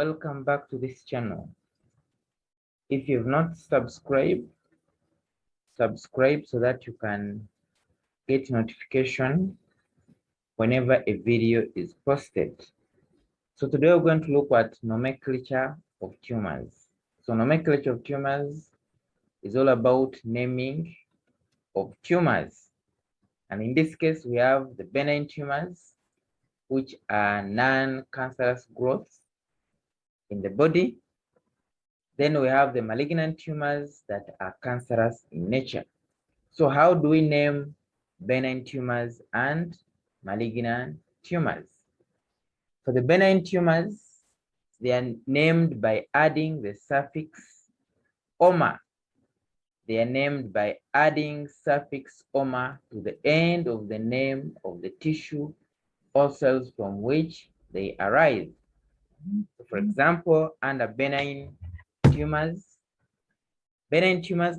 welcome back to this channel. If you've not subscribed, subscribe so that you can get notification whenever a video is posted. So today we're going to look at nomenclature of tumors. So nomenclature of tumors is all about naming of tumors. And in this case, we have the benign tumors, which are non-cancerous growths in the body. Then we have the malignant tumors that are cancerous in nature. So how do we name benign tumors and malignant tumors? For the benign tumors, they are named by adding the suffix "oma". They are named by adding suffix "oma" to the end of the name of the tissue or cells from which they arise. So for example, under benign tumors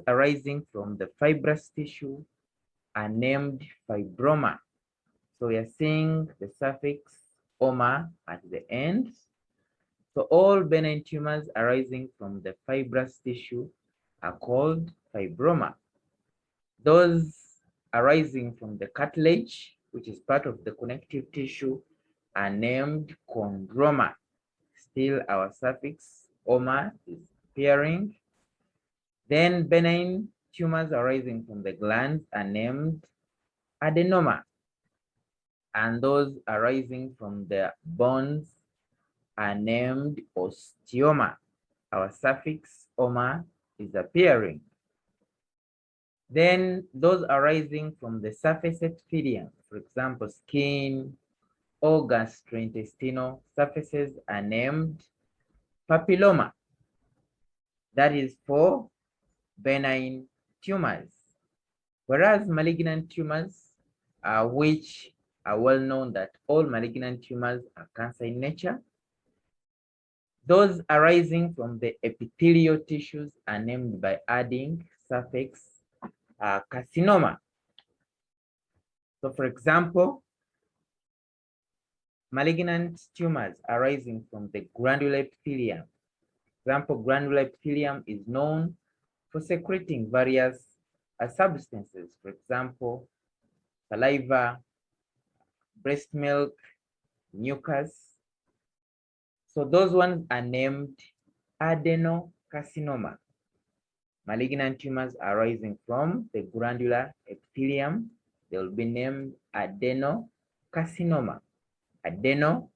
arising from the fibrous tissue are named fibroma. So we are seeing the suffix "oma" at the end. So all benign tumors arising from the fibrous tissue are called fibroma. Those arising from the cartilage, which is part of the connective tissue, are named chondroma. Still our suffix "oma" is appearing. Then benign tumors arising from the glands are named adenoma. And those arising from the bones are named osteoma. Our suffix "oma" is appearing. Then those arising from the surface epithelium, for example, skin or gastrointestinal surfaces, are named papilloma. That is for benign tumors. Whereas malignant tumors, which are well known that all malignant tumors are cancer in nature, those arising from the epithelial tissues are named by adding suffix carcinoma. So for example, malignant tumors arising from the granular epithelium. Example, granular epithelium is known for secreting various substances, for example, saliva, breast milk, mucus. So those ones are named adenocarcinoma. Malignant tumors arising from the granular epithelium, they will be named adenocarcinoma. Adeno,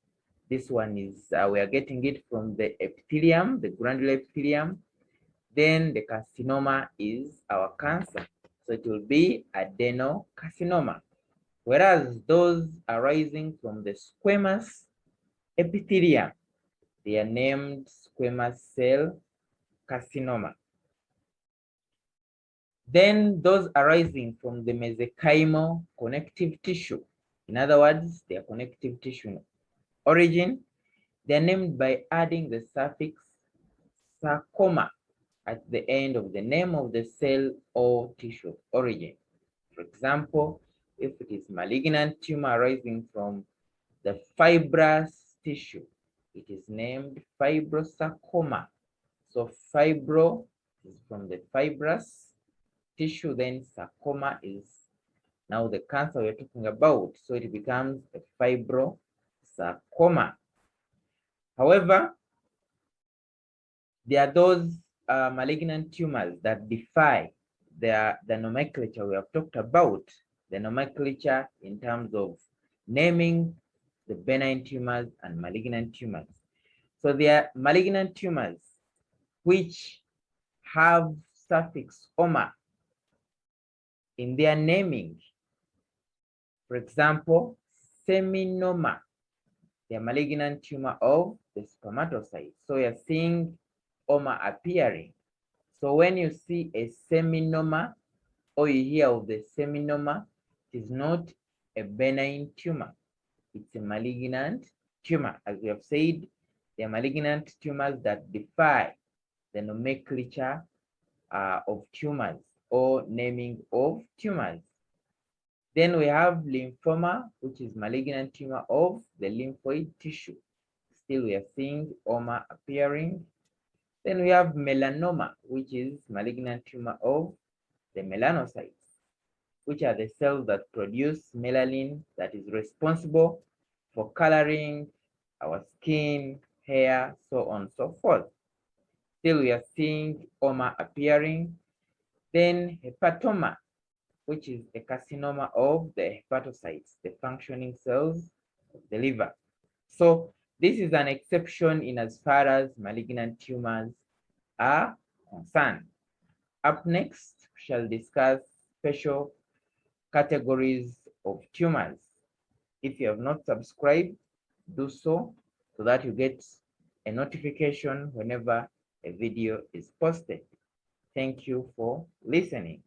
this one is, we are getting it from the epithelium, the granular epithelium. Then the carcinoma is our cancer. So it will be adenocarcinoma. Whereas those arising from the squamous epithelium, they are named squamous cell carcinoma. Then those arising from the mesenchymal connective tissue, in other words, their connective tissue origin, they are named by adding the suffix sarcoma at the end of the name of the cell or tissue origin. For example, if it is malignant tumor arising from the fibrous tissue, it is named fibrosarcoma. So fibro is from the fibrous tissue, then sarcoma is now the cancer we're talking about. So it becomes a fibrosarcoma. However, there are those malignant tumors that defy the nomenclature we have talked about, the nomenclature in terms of naming the benign tumors and malignant tumors. So there are malignant tumors which have suffix "oma" in their naming. For example, seminoma, the malignant tumor of the spermatocyte. So you're seeing "oma" appearing. So when you see a seminoma or you hear of the seminoma, it is not a benign tumor. It's a malignant tumor. As we have said, they are malignant tumors that defy the nomenclature of tumors or naming of tumors. Then we have lymphoma, which is malignant tumor of the lymphoid tissue. Still, we are seeing OMA appearing. Then we have melanoma, which is malignant tumor of the melanocytes, which are the cells that produce melanin that is responsible for coloring our skin, hair, so on and so forth. Still, we are seeing OMA appearing. Then hepatoma, which is a carcinoma of the hepatocytes, the functioning cells of the liver. So this is an exception in as far as malignant tumors are concerned. Up next, we shall discuss special categories of tumors. If you have not subscribed, do so that you get a notification whenever a video is posted. Thank you for listening.